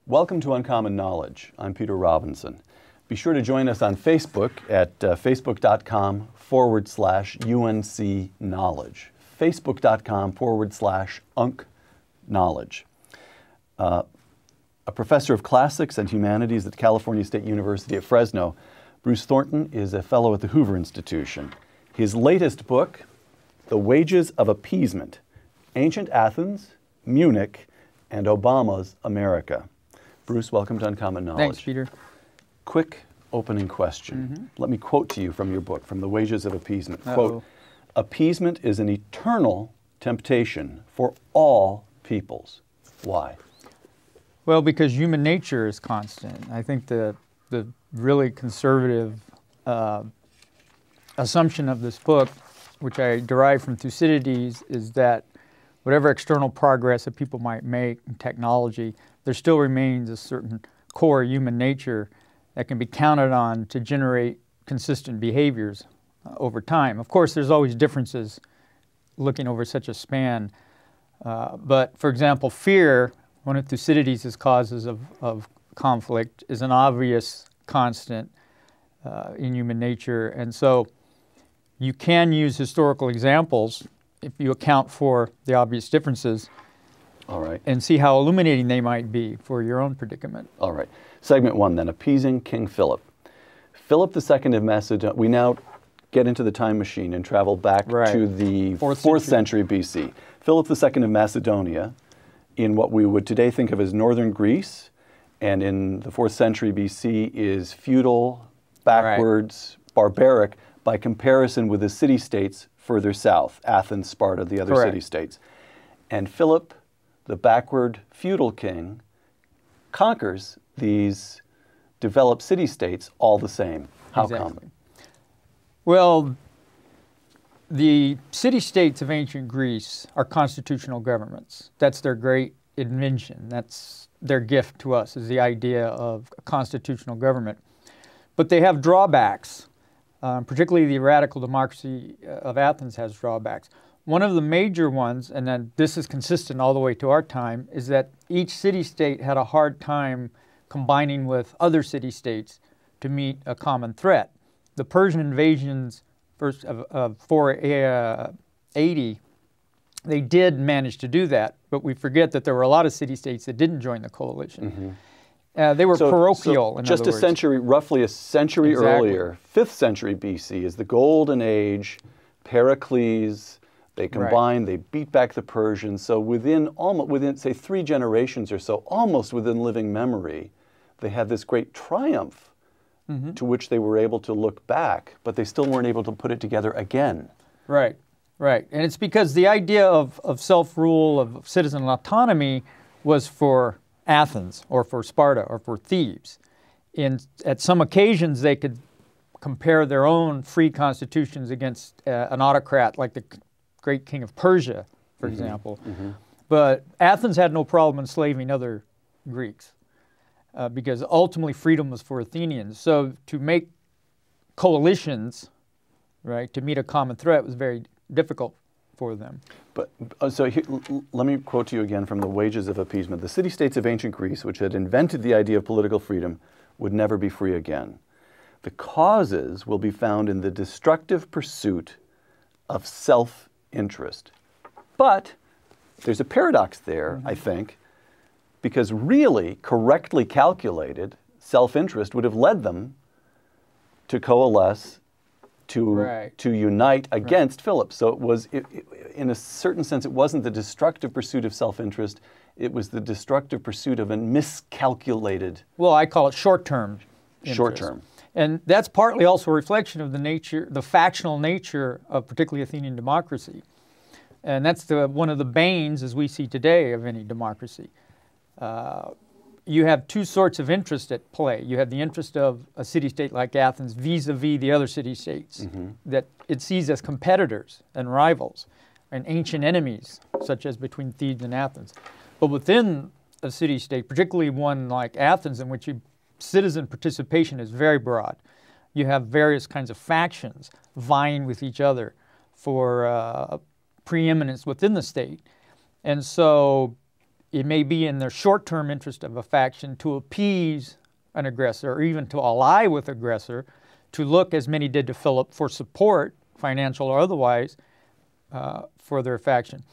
Welcome to Uncommon Knowledge. I'm Peter Robinson. Be sure to join us on Facebook at facebook.com/UNC Knowledge. Facebook.com/UNC Knowledge. A professor of classics and humanities at California State University at Fresno, Bruce Thornton is a fellow at the Hoover Institution. His latest book, The Wages of Appeasement, Ancient Athens, Munich, and Obama's America. Bruce, welcome to Uncommon Knowledge. Thanks, Peter. Quick opening question. Let me quote to you from your book, from The Wages of Appeasement. Quote, "Appeasement is an eternal temptation for all peoples." Why? Well, because human nature is constant. I think the really conservative assumption of this book, which I derive from Thucydides, is that whatever external progress that people might make in technology, there still remains a certain core human nature that can be counted on to generate consistent behaviors over time. Of course, there's always differences looking over such a span. But for example, fear, one of Thucydides' causes of conflict, is an obvious constant in human nature. And so you can use historical examples if you account for the obvious differences. All right. And see how illuminating they might be for your own predicament. All right. Segment 1 then, appeasing King Philip. Philip II of Macedonia, we now get into the time machine and travel back to the 4th century BC. Philip II of Macedonia, in what we would today think of as northern Greece, and in the 4th century BC is feudal, backwards, barbaric, by comparison with the city-states further south, Athens, Sparta, the other city-states. And Philip, the backward feudal king, conquers these developed city-states all the same. How come? Well, the city-states of ancient Greece are constitutional governments. That's their great invention. That's their gift to us, is the idea of a constitutional government. But they have drawbacks. Particularly the radical democracy of Athens has drawbacks. One of the major ones, and then this is consistent all the way to our time, is that each city-state had a hard time combining with other city-states to meet a common threat. The Persian invasions of 480, they did manage to do that, but we forget that there were a lot of city-states that didn't join the coalition. They were parochial, in just other a words. century, roughly a century earlier, 5th century BC, is the golden age. Pericles, they combined, they beat back the Persians. So within say 3 generations or so, almost within living memory, they had this great triumph to which they were able to look back, but they still weren't able to put it together again. Right. And it's because the idea of self-rule, of citizen autonomy, was for Athens or for Sparta or for Thebes. At some occasions, they could compare their own free constitutions against an autocrat like the great king of Persia, for example. But Athens had no problem enslaving other Greeks because ultimately freedom was for Athenians. So to make coalitions, to meet a common threat was very difficult for them. But so here, let me quote to you again from The Wages of Appeasement. "The city-states of ancient Greece, which had invented the idea of political freedom, would never be free again. The causes will be found in the destructive pursuit of self-interest." But there's a paradox there, I think, because really, correctly calculated, self-interest would have led them to coalesce, to unite against Philip. So it was, in a certain sense, it wasn't the destructive pursuit of self-interest, it was the destructive pursuit of a miscalculated... Well, I call it short-term interest. Short-term. And that's partly also a reflection of the factional nature of particularly Athenian democracy. And that's one of the banes, as we see today, of any democracy. You have 2 sorts of interest at play. You have the interest of a city-state like Athens vis-a-vis the other city-states that it sees as competitors and rivals and ancient enemies, such as between Thebes and Athens. But within a city-state, particularly one like Athens, in which citizen participation is very broad, you have various kinds of factions vying with each other for preeminence within the state. And so it may be in the short-term interest of a faction to appease an aggressor, or even to ally with aggressor, to look, as many did to Philip, for support, financial or otherwise, for their faction.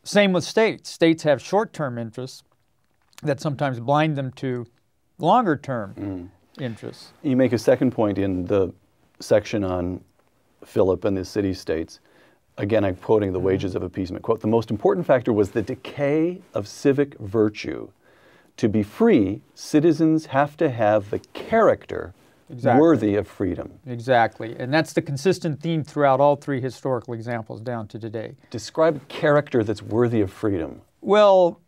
Same with states. States have short-term interests that sometimes blind them to longer-term interests. You make a second point in the section on Philip and the city-states. Again, I'm quoting the Wages of Appeasement. Quote, "The most important factor was the decay of civic virtue. To be free, citizens have to have the character worthy of freedom." Exactly. And that's the consistent theme throughout all three historical examples down to today. Describe character that's worthy of freedom. Well,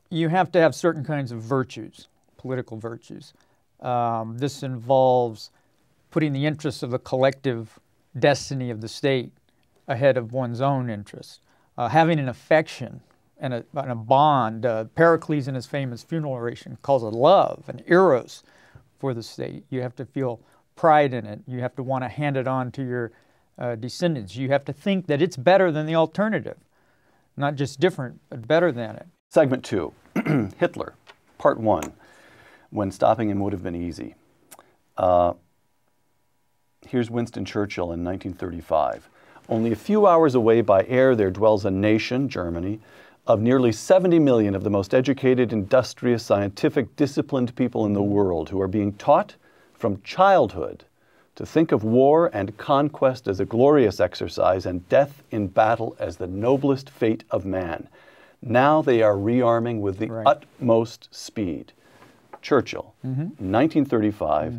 you have to have certain kinds of virtues, political virtues. This involves putting the interests of the collective destiny of the state ahead of one's own interests, having an affection and a bond. Pericles, in his famous funeral oration, calls it love, an eros for the state. You have to feel pride in it. You have to want to hand it on to your descendants. You have to think that it's better than the alternative, not just different, but better than it. Segment 2, Hitler, Part 1, when stopping him would have been easy. Here's Winston Churchill in 1935. "Only a few hours away by air there dwells a nation, Germany, of nearly 70 million of the most educated, industrious, scientific, disciplined people in the world, who are being taught from childhood to think of war and conquest as a glorious exercise and death in battle as the noblest fate of man. Now they are rearming with the utmost speed." Churchill, 1935,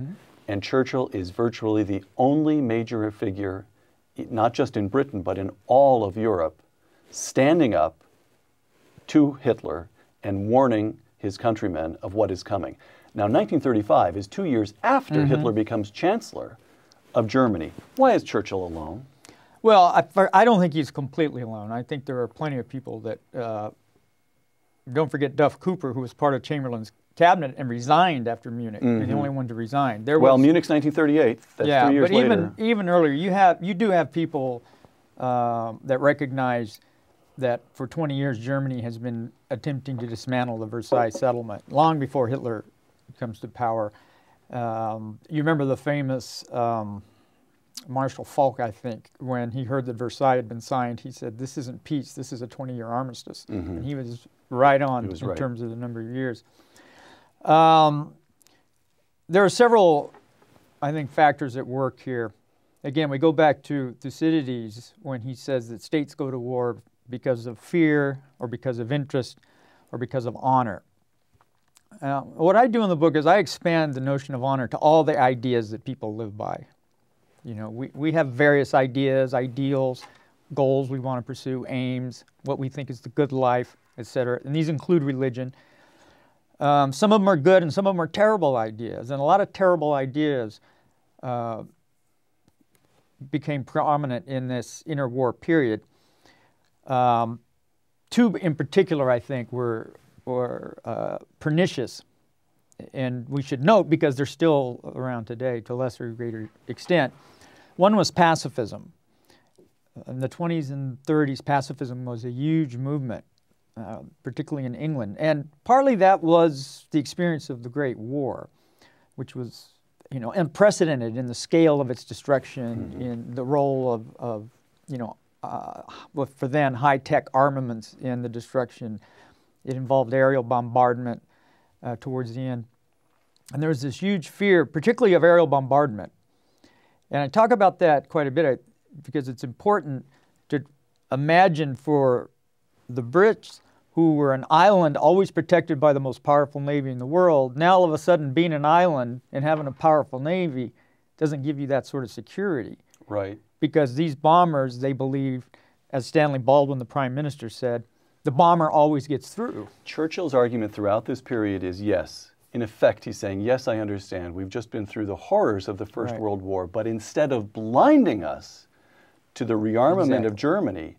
and Churchill is virtually the only major figure, not just in Britain, but in all of Europe, standing up to Hitler and warning his countrymen of what is coming. Now, 1935 is 2 years after Hitler becomes Chancellor of Germany. Why is Churchill alone? Well, I don't think he's completely alone. I think there are plenty of people that, don't forget Duff Cooper, who was part of Chamberlain's cabinet and resigned after Munich. He's the only one to resign. Munich's 1938. That's 3 years later. Even earlier, you do have people that recognize that for 20 years Germany has been attempting to dismantle the Versailles settlement, long before Hitler comes to power. You remember the famous Marshal Falk, I think, when he heard that Versailles had been signed, he said, "This isn't peace, this is a 20-year armistice." And he was right on in terms of the number of years. There are several, I think, factors at work here. Again, we go back to Thucydides when he says that states go to war because of fear, or because of interest, or because of honor. What I do in the book is I expand the notion of honor to all the ideas that people live by. You know, we have various ideas, ideals, goals we want to pursue, aims, what we think is the good life, etc. And these include religion. Some of them are good and some of them are terrible ideas. And a lot of terrible ideas became prominent in this interwar period. Two in particular, I think, were pernicious. And we should note, because they're still around today to a lesser or greater extent. One was pacifism. In the 20s and 30s, pacifism was a huge movement, particularly in England. And partly that was the experience of the Great War, which was, unprecedented in the scale of its destruction, in the role of for then high-tech armaments in the destruction. It involved aerial bombardment towards the end. And there was this huge fear, particularly of aerial bombardment. And I talk about that quite a bit because it's important to imagine for the Brits, who were an island always protected by the most powerful navy in the world, now all of a sudden being an island and having a powerful navy doesn't give you that sort of security. Right. Because these bombers, they believed, as Stanley Baldwin, the Prime Minister, said, the bomber always gets through. Churchill's argument throughout this period is yes. In effect, he's saying, yes, I understand. We've just been through the horrors of the First World War, but instead of blinding us to the rearmament of Germany,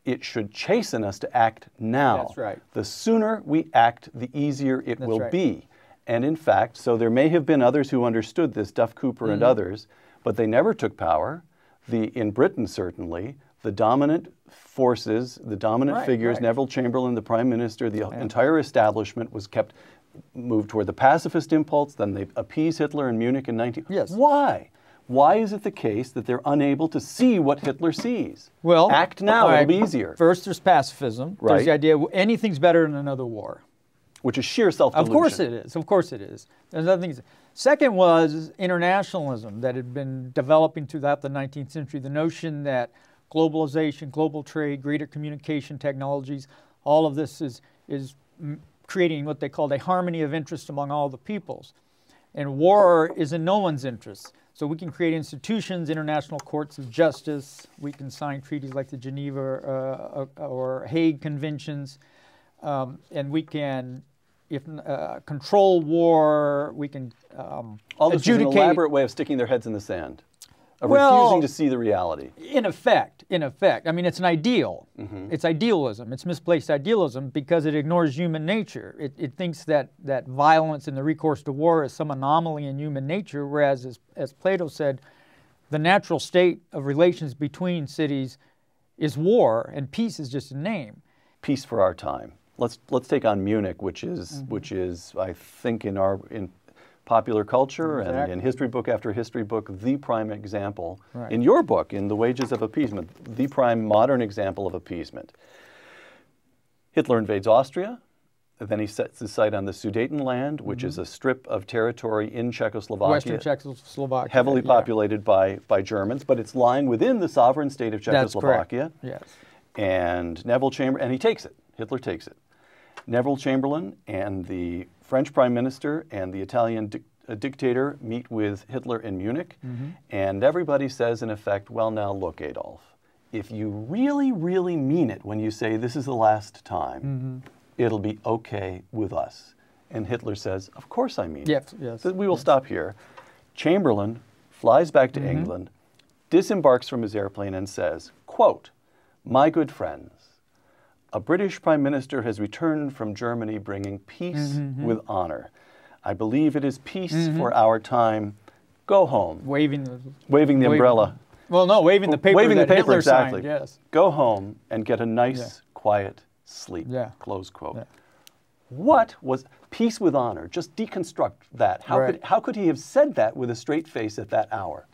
it should chasten us to act now. That's right. The sooner we act, the easier it will be. And in fact, so there may have been others who understood this, Duff Cooper and others, but they never took power. In Britain, certainly, the dominant forces, the dominant figures, Neville Chamberlain, the prime minister, the entire establishment was moved toward the pacifist impulse. Then they appease Hitler in Munich in 19... Yes. Why? Why is it the case that they're unable to see what Hitler sees? Well, act now, it'll be easier. First, there's pacifism. Right. There's the idea anything's better than another war. Which is sheer self-delusion. Of course it is. Of course it is. There's nothing. Second was internationalism that had been developing throughout the 19th century. The notion that globalization, global trade, greater communication technologies, all of this is creating what they called a harmony of interest among all the peoples. And war is in no one's interest. So we can create institutions, international courts of justice. We can sign treaties like the Geneva or Hague Conventions. And we can control war. We can all this adjudicate. Is an elaborate way of sticking their heads in the sand, of refusing to see the reality. In effect. I mean, it's an ideal. It's idealism. It's misplaced idealism because it ignores human nature. It thinks that violence and the recourse to war is some anomaly in human nature, whereas, as Plato said, the natural state of relations between cities is war, and peace is just a name. Peace for our time. Let's take on Munich, which is I think in popular culture and in history book after history book, the prime example. Right. In your book, in The Wages of Appeasement, the prime modern example of appeasement. Hitler invades Austria, then he sets his sight on the Sudetenland, which is a strip of territory in Czechoslovakia. Western Czechoslovakia. Heavily populated by Germans, but it's lying within the sovereign state of Czechoslovakia. That's correct. Yes. And Neville Chamberlain, and he takes it. Hitler takes it. Neville Chamberlain and the French prime minister and the Italian dictator meet with Hitler in Munich, and everybody says, in effect, well, now look, Adolf, if you really, really mean it when you say this is the last time, it'll be okay with us. And Hitler says, of course I mean it. Yes. So we will stop here. Chamberlain flies back to England, disembarks from his airplane and says, quote, "My good friends, a British Prime Minister has returned from Germany bringing peace with honor. I believe it is peace for our time. Go home." Waving the umbrella. Well, no, waving the paper waving that the paper, Hitler exactly. signed, yes. Go home and get a nice, quiet sleep, close quote. What was peace with honor? Just deconstruct that. How could he have said that with a straight face at that hour?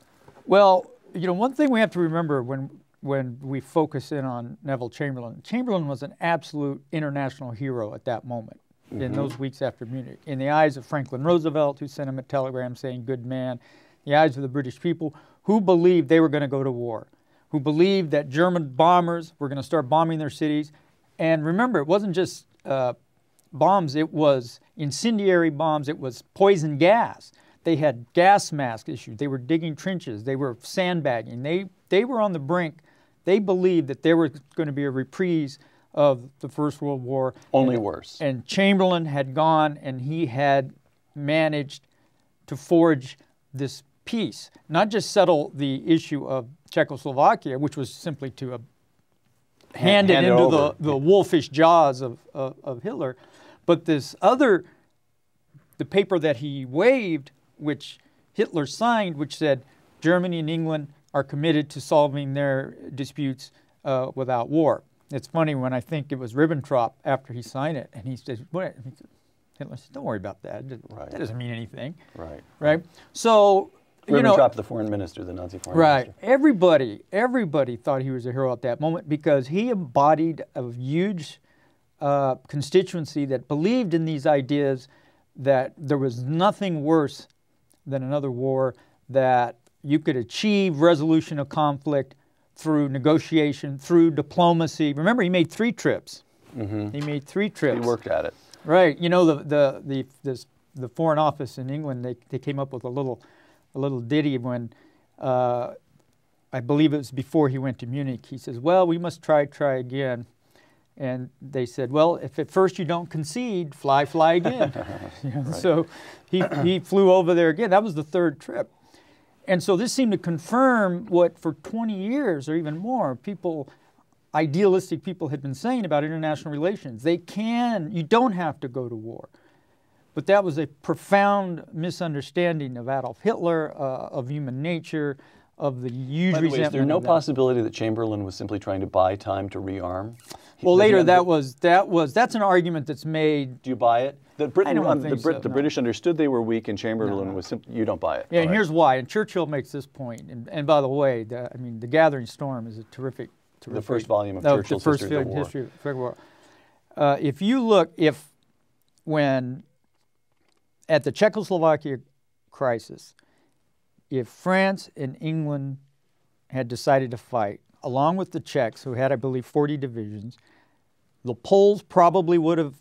Well, you know, one thing we have to remember when we focus in on Neville Chamberlain, Chamberlain was an absolute international hero at that moment, in those weeks after Munich. In the eyes of Franklin Roosevelt, who sent him a telegram saying, "Good man," the eyes of the British people, who believed they were going to go to war, who believed that German bombers were going to start bombing their cities. And remember, it wasn't just bombs, it was incendiary bombs, it was poison gas. They had gas mask issues, they were digging trenches, they were sandbagging, they were on the brink. They believed that there was going to be a reprise of the First World War. Only worse. And Chamberlain had gone and he had managed to forge this peace, not just settle the issue of Czechoslovakia, which was simply to hand it into the wolfish jaws of Hitler, but this other, the paper that he waved, which Hitler signed, which said Germany and England are committed to solving their disputes without war. It's funny when I think it was Ribbentrop after he signed it, and he said, "What?" Hitler said, "Don't worry about that. That doesn't mean anything." Right. So, Ribbentrop, the foreign minister, the Nazi foreign minister. Everybody thought he was a hero at that moment because he embodied a huge constituency that believed in these ideas that there was nothing worse than another war, that you could achieve resolution of conflict through negotiation, through diplomacy. Remember, he made 3 trips. He made 3 trips. He worked at it. Right. You know, the Foreign Office in England, they came up with a little ditty when, I believe it was before he went to Munich. He says, "Well, we must try again." And they said, "Well, if at first you don't concede, fly again." So he flew over there again. That was the 3rd trip. And so this seemed to confirm what for 20 years or even more, idealistic people had been saying about international relations. You don't have to go to war. But that was a profound misunderstanding of Adolf Hitler, of human nature, of the huge By the way, resentment. is there no of that. possibility that Chamberlain was simply trying to buy time to rearm? Well, later that's an argument that's made. Do you buy it? That Britain, I don't think so, the no. British understood they were weak, and Chamberlain was simply, you don't buy it. Yeah, All and right. here's why. And Churchill makes this point. And by the way, I mean, The Gathering Storm is a terrific. The first volume of No, Churchill's the first History of the War. History of the War. If you look, when at the Czechoslovakia crisis, if France and England had decided to fight, along with the Czechs, who had, I believe, 40 divisions, the Poles probably would have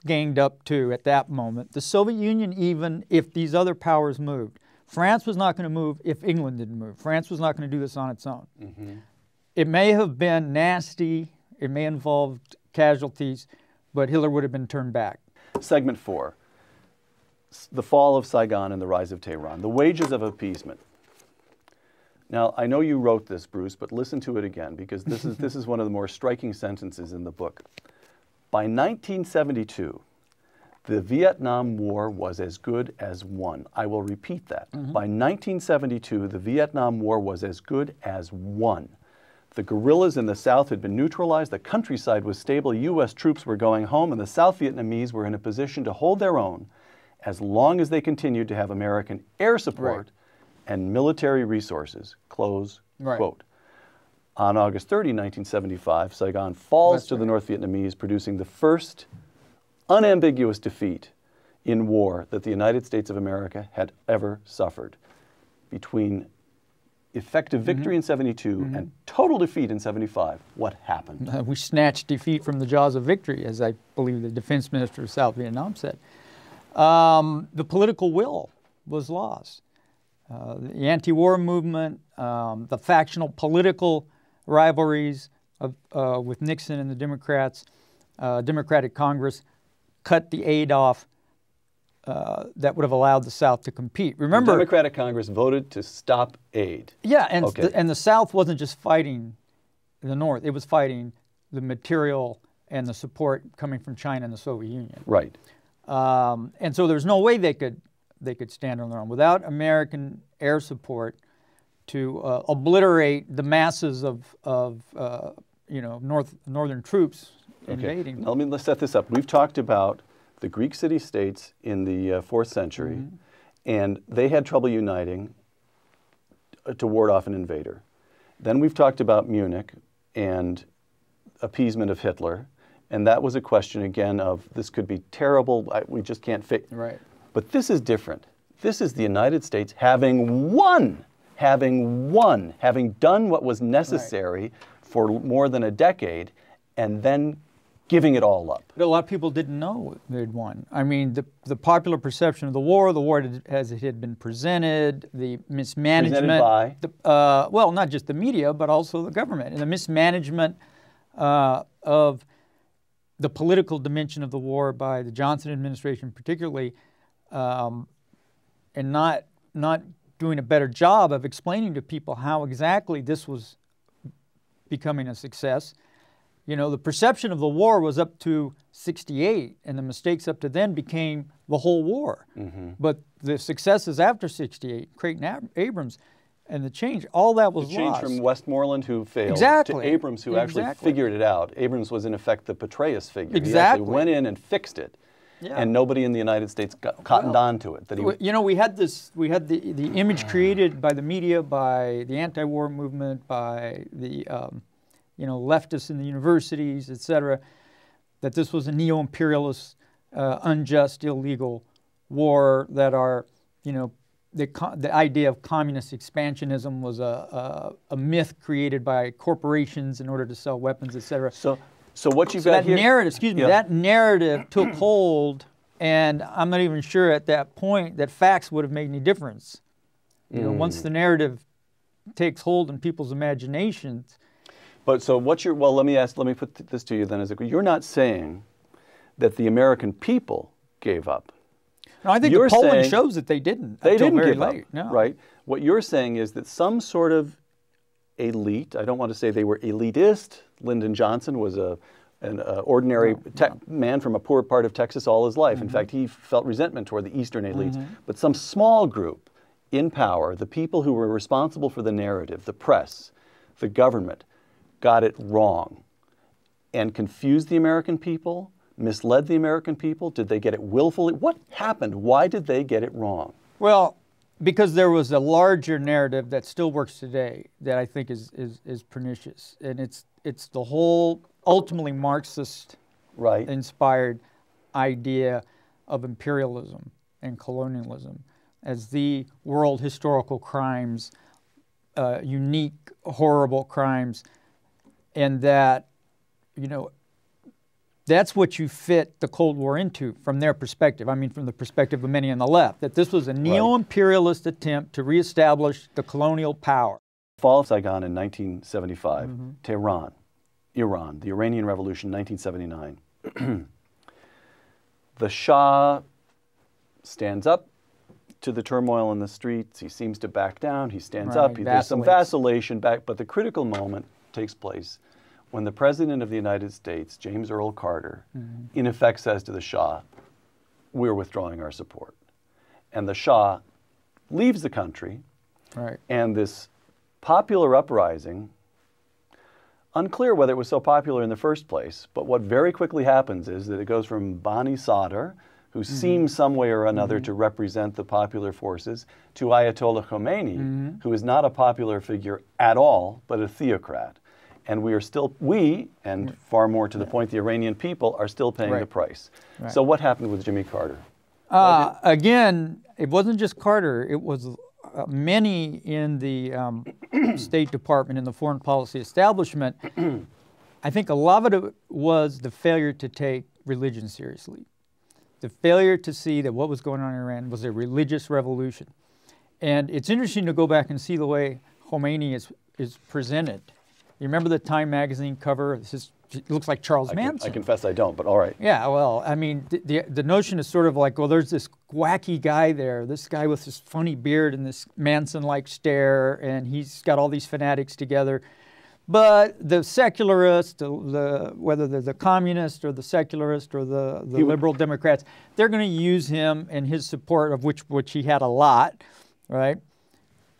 ganged up too at that moment. The Soviet Union, even if these other powers moved. France was not going to move if England didn't move. France was not going to do this on its own. Mm-hmm. It may have been nasty, it may have involved casualties, but Hitler would have been turned back. Segment 4, the fall of Saigon and the rise of Tehran, the wages of appeasement. Now, I know you wrote this, Bruce, but listen to it again, because this is one of the more striking sentences in the book. By 1972, the Vietnam War was as good as won. I will repeat that. Mm-hmm. By 1972, the Vietnam War was as good as won. The guerrillas in the South had been neutralized, the countryside was stable, U.S. troops were going home, and the South Vietnamese were in a position to hold their own as long as they continued to have American air support and military resources, close quote. On August 30, 1975, Saigon falls to the North Vietnamese, producing the first unambiguous defeat in war that the United States of America had ever suffered. Between effective victory in 72 and total defeat in 75, what happened? We snatched defeat from the jaws of victory, as I believe the defense minister of South Vietnam said. The political will was lost. The anti-war movement, the factional political rivalries with Nixon and the Democrats, Democratic Congress cut the aid off that would have allowed the South to compete. Remember, the Democratic Congress voted to stop aid. Yeah, and, and the South wasn't just fighting the North, it was fighting the material and the support coming from China and the Soviet Union. Right. And so there's no way they could stand on their own without American air support to obliterate the masses of northern troops invading. Now, let's set this up. We've talked about the Greek city-states in the 4th century, and they had trouble uniting to ward off an invader. Then we've talked about Munich and appeasement of Hitler, and that was a question again of this could be terrible, we just can't fix. Right. But this is different. This is the United States having won, having done what was necessary for more than a decade, and then giving it all up. But a lot of people didn't know they'd won. I mean, the popular perception of the war as it had been presented, the mismanagement. Presented by? Well, not just the media, but also the government. And the mismanagement of the political dimension of the war by the Johnson administration particularly, and not doing a better job of explaining to people how exactly this was becoming a success. You know, the perception of the war was up to 68, and the mistakes up to then became the whole war. But the successes after 68, Creighton Abrams, and the change, all that was the change lost. From Westmoreland, who failed, exactly. to Abrams, who actually figured it out. Abrams was, in effect, the Petraeus figure. Exactly. He actually went in and fixed it. Yeah. And nobody in the United States cottoned on to it. You know, we had the image created by the media, by the anti-war movement, by the leftists in the universities, etc., that this was a neo-imperialist, unjust, illegal war. That the idea of communist expansionism was a myth created by corporations in order to sell weapons, etc. So what you've got here, that narrative took hold, and I'm not even sure at that point that facts would have made any difference. You know, once the narrative takes hold in people's imaginations. But so let me put this to you then, you're not saying that the American people gave up. No, I think the polling shows that they didn't. They didn't very give late. up, No. right? What you're saying is that some sort of elite, I don't want to say they were elitist. Lyndon Johnson was an ordinary man from a poor part of Texas all his life. In fact, he felt resentment toward the Eastern elites. But some small group in power, the people who were responsible for the narrative, the press, the government, got it wrong and confused the American people, misled the American people? Did they get it willfully? What happened? Why did they get it wrong? Well, because there was a larger narrative that still works today that I think is pernicious, and it's the whole ultimately Marxist inspired idea of imperialism and colonialism as the world historical crimes, unique, horrible crimes, and that, you know, that's what you fit the Cold War into from their perspective. I mean, from the perspective of many on the left, that this was a neo-imperialist attempt to reestablish the colonial power. Fall of Saigon in 1975, Tehran, Iran, the Iranian Revolution, 1979. The Shah stands up to the turmoil in the streets. He seems to back down. He stands up. There's some vacillation back, but the critical moment takes place when the President of the United States, James Earl Carter, in effect says to the Shah, we're withdrawing our support. And the Shah leaves the country, and this popular uprising, unclear whether it was so popular in the first place, but what very quickly happens is that it goes from Bani Sadr, who seems some way or another to represent the popular forces, to Ayatollah Khomeini, who is not a popular figure at all, but a theocrat. And we are still, and far more to the point, the Iranian people are still paying the price. So what happened with Jimmy Carter? Again, it wasn't just Carter. It was many in the State Department and the foreign policy establishment. I think a lot of it was the failure to take religion seriously. The failure to see that what was going on in Iran was a religious revolution. And it's interesting to go back and see the way Khomeini is presented. You remember the Time magazine cover? It looks like Charles Manson. I confess I don't, but all right. Yeah, well, I mean, the notion is sort of like, well, there's this wacky guy there, this guy with this funny beard and this Manson-like stare, and he's got all these fanatics together. But the secularists, whether they're the communist or the secularist or the liberal Democrats, they're going to use him and his support, of which he had a lot, right?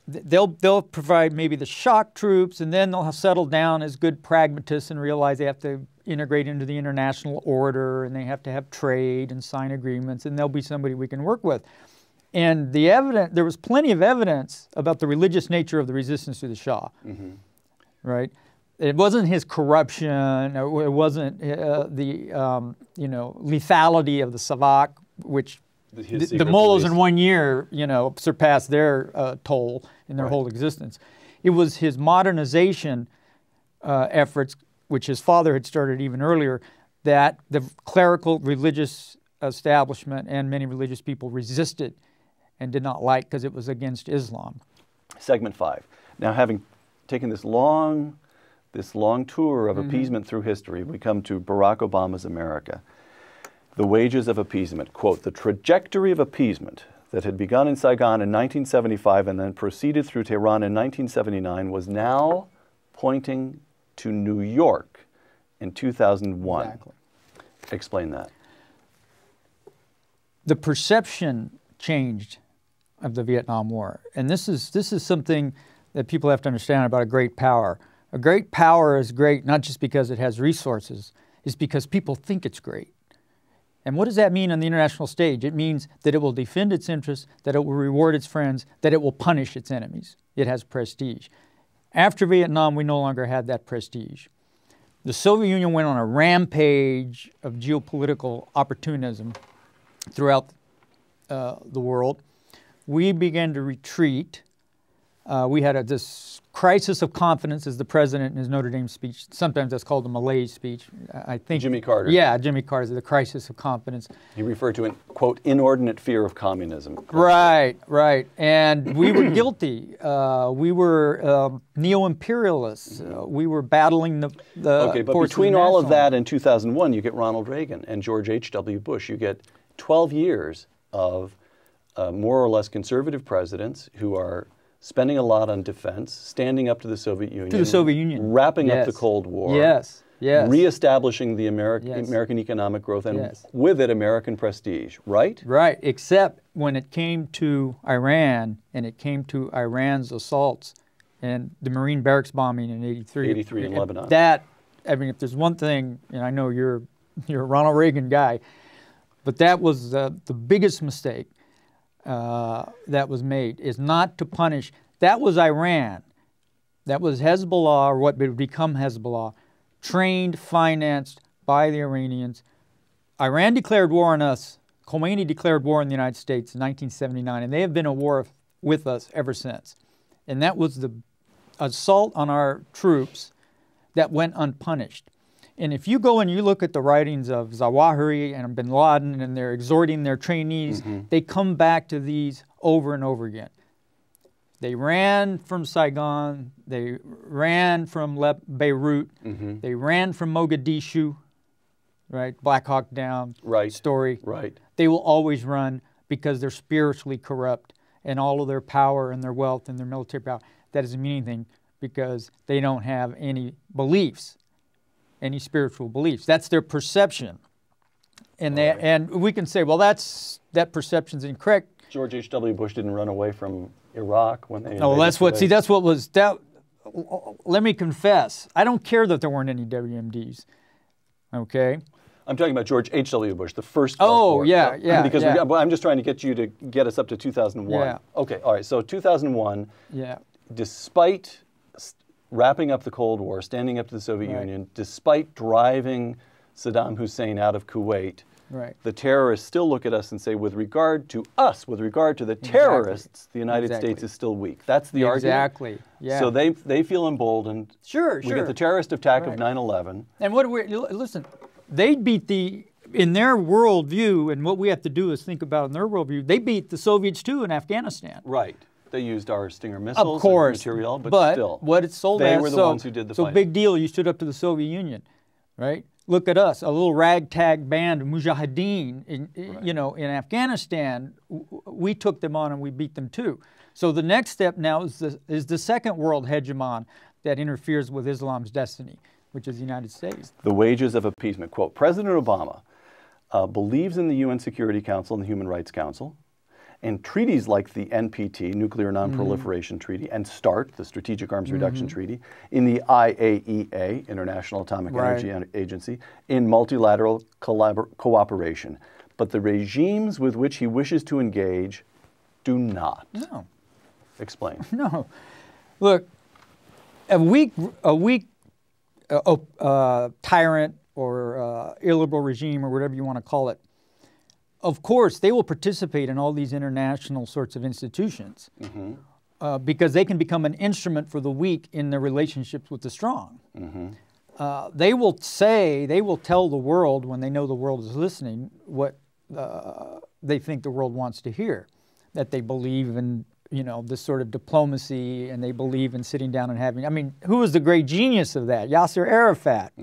They'll provide maybe the shock troops, and then they'll settle down as good pragmatists and realize they have to integrate into the international order, and they have to have trade and sign agreements, and they'll be somebody we can work with. And there was plenty of evidence about the religious nature of the resistance to the Shah, right? It wasn't his corruption, or it wasn't the lethality of the Savak, which the mullahs in 1 year, surpassed their toll in their whole existence. It was his modernization efforts, which his father had started even earlier, that the clerical religious establishment and many religious people resisted and did not like because it was against Islam. Segment 5. Now, having taken this long tour of appeasement through history, we come to Barack Obama's America. The Wages of Appeasement. Quote, the trajectory of appeasement that had begun in Saigon in 1975 and then proceeded through Tehran in 1979 was now pointing to New York in 2001. Exactly. Explain that. The perception changed of the Vietnam War. And this is something that people have to understand about a great power. A great power is great not just because it has resources, it's because people think it's great. And what does that mean on the international stage? It means that it will defend its interests, that it will reward its friends, that it will punish its enemies. It has prestige. After Vietnam, we no longer had that prestige. The Soviet Union went on a rampage of geopolitical opportunism throughout the world. We began to retreat. We had this crisis of confidence, as the president in his Notre Dame speech, sometimes that's called the malaise speech. I think Jimmy Carter. Yeah, Jimmy Carter's the crisis of confidence. He referred to an, quote, inordinate fear of communism. Right. And we were guilty. We were neo-imperialists. We were battling the Okay, but between all of that and 2001, you get Ronald Reagan and George H.W. Bush. You get 12 years of more or less conservative presidents who are spending a lot on defense, standing up to the Soviet Union. To the Soviet Union. Wrapping up the Cold War. Yes. Yes. reestablishing the Yes. American economic growth, and Yes. with it, American prestige, right? Right, except when it came to Iran and it came to Iran's assaults and the Marine barracks bombing in 83. 83 in Lebanon. That, I mean, if there's one thing, and I know you're a Ronald Reagan guy, but that was the biggest mistake that was made, is not to punish. That was Iran. That was Hezbollah, or what would become Hezbollah, trained, financed by the Iranians. Iran declared war on us. Khomeini declared war on the United States in 1979, and they have been at war with us ever since. And that was the assault on our troops that went unpunished. And if you go and you look at the writings of Zawahiri and bin Laden, and they're exhorting their trainees, they come back to these over and over again. They ran from Saigon, they ran from Beirut, they ran from Mogadishu, right? Black Hawk Down story. Right. They will always run because they're spiritually corrupt, and all of their power and their wealth and their military power, that doesn't mean anything because they don't have any beliefs, any spiritual beliefs. That's their perception. And and we can say, well, that perception's incorrect. George H.W. Bush didn't run away from Iraq when they... Oh, that's what, see, that's what was, that. Let me confess, I don't care that there weren't any WMDs, okay? I'm talking about George H.W. Bush, the first... Oh, yeah, yeah. Because I'm just trying to get you to get us up to 2001. Yeah. Okay, all right, so 2001, yeah, despite wrapping up the Cold War, standing up to the Soviet Union, despite driving Saddam Hussein out of Kuwait, the terrorists still look at us and say, with regard to us, with regard to the terrorists, the United States is still weak. That's the argument. Exactly. Yeah. So they feel emboldened. Sure, We get the terrorist attack of 9/11. And what listen, they beat in their worldview, and what we have to do is think about in their worldview, they beat the Soviets too in Afghanistan. Right. They used our Stinger missiles of course, and material, but still. What it's sold they as, were the ones who did the fighting. So big deal, you stood up to the Soviet Union, right? Look at us, a little ragtag band of mujahideen, in Afghanistan. We took them on and we beat them too. So the next step now is the second world hegemon that interferes with Islam's destiny, which is the United States. The wages of appeasement. Quote, President Obama believes in the UN Security Council and the Human Rights Council, and treaties like the NPT, Nuclear Non-Proliferation Treaty, and START, the Strategic Arms Reduction Treaty, in the IAEA, International Atomic Energy Agency, in multilateral cooperation. But the regimes with which he wishes to engage do not. No. Explain. No. Look, a weak tyrant or illiberal regime or whatever you want to call it, of course, they will participate in all these international sorts of institutions because they can become an instrument for the weak in their relationships with the strong. They will tell the world, when they know the world is listening, what they think the world wants to hear, that they believe in, this sort of diplomacy, and they believe in sitting down and having, I mean, who was the great genius of that? Yasser Arafat.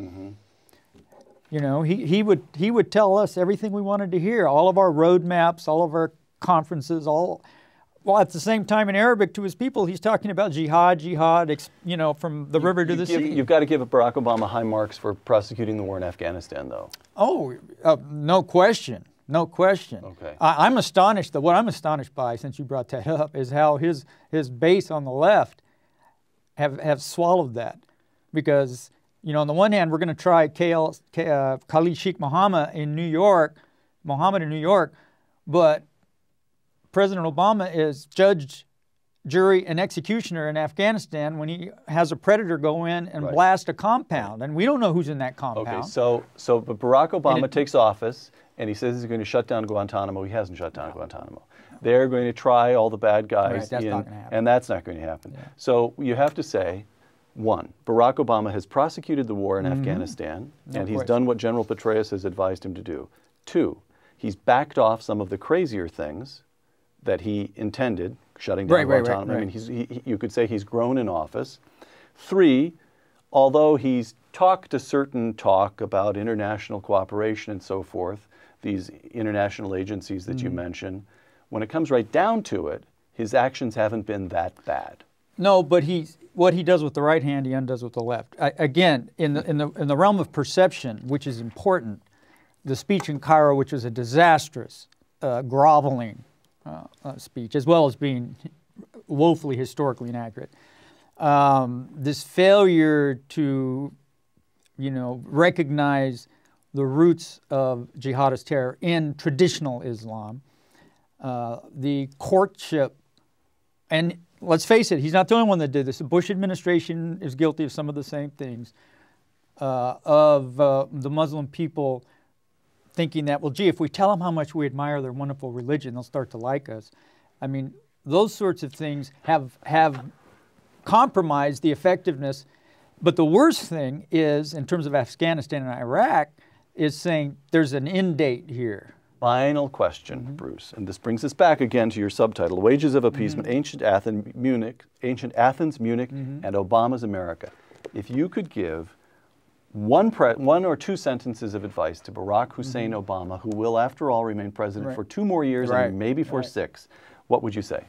He would tell us everything we wanted to hear, all of our roadmaps, all of our conferences, while at the same time in Arabic to his people, he's talking about jihad, from the river to the sea. You've got to give Barack Obama high marks for prosecuting the war in Afghanistan, though. Oh, no question. No question. Okay. I'm astonished. What I'm astonished by, since you brought that up, is how his base on the left have swallowed that. Because, on the one hand, we're going to try Khalid Sheikh Mohammed in New York, but President Obama is judge, jury, and executioner in Afghanistan when he has a predator go in and blast a compound, and we don't know who's in that compound. Okay, so but Barack Obama takes office, and he says he's going to shut down Guantanamo. He hasn't shut down Guantanamo. They're going to try all the bad guys, that's not gonna happen. And that's not going to happen. Yeah. So you have to say, one, Barack Obama has prosecuted the war in Afghanistan, and he's done what General Petraeus has advised him to do. Two, he's backed off some of the crazier things that he intended, shutting down Guantanamo. I mean, you could say he's grown in office. Three, although he's talked a certain talk about international cooperation and so forth, these international agencies that you mentioned, when it comes right down to it, his actions haven't been that bad. No, but what he does with the right hand, he undoes with the left. Again, in the realm of perception, which is important, the speech in Cairo, which was a disastrous, groveling speech, as well as being woefully historically inaccurate. This failure to, recognize the roots of jihadist terror in traditional Islam, the courtship, and let's face it, he's not the only one that did this. The Bush administration is guilty of some of the same things, of the Muslim people thinking that, well, gee, if we tell them how much we admire their wonderful religion, they'll start to like us. I mean, those sorts of things have compromised the effectiveness. But the worst thing is, in terms of Afghanistan and Iraq, is saying there's an end date here. Final question, Bruce, and this brings us back again to your subtitle, Wages of Appeasement, Ancient Athens, Munich, and Obama's America. If you could give one or two sentences of advice to Barack Hussein Obama, who will, after all, remain president for 2 more years and maybe for 6, what would you say?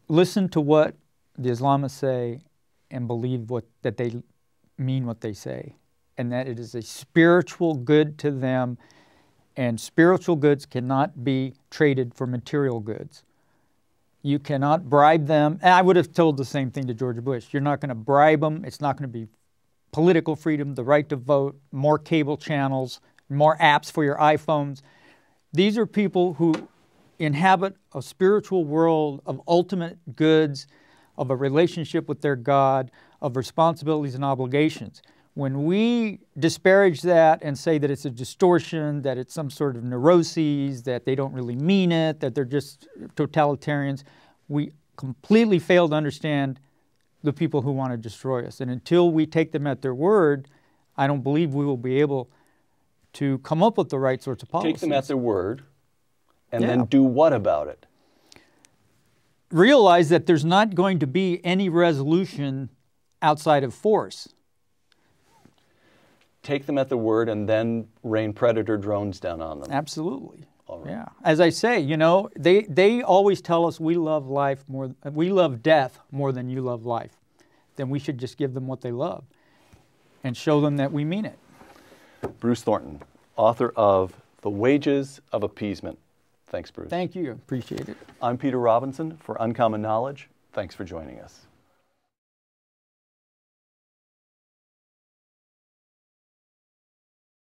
Listen to what the Islamists say and believe that they mean what they say, and that it is a spiritual good to them, and spiritual goods cannot be traded for material goods. You cannot bribe them. And I would have told the same thing to George Bush. You're not going to bribe them. It's not going to be political freedom, the right to vote, more cable channels, more apps for your iPhones. These are people who inhabit a spiritual world of ultimate goods, of a relationship with their God, of responsibilities and obligations. When we disparage that and say that it's a distortion, that it's some sort of neuroses, that they don't really mean it, that they're just totalitarians, we completely fail to understand the people who want to destroy us. And until we take them at their word, I don't believe we will be able to come up with the right sorts of policies. Take them at their word, and then do what about it? Realize that there's not going to be any resolution outside of force. Take them at their word and then rain predator drones down on them. Absolutely. All right. Yeah. As I say, they always tell us we love death more than you love life. Then we should just give them what they love and show them that we mean it. Bruce Thornton, author of The Wages of Appeasement. Thanks, Bruce. Thank you. Appreciate it. I'm Peter Robinson for Uncommon Knowledge. Thanks for joining us.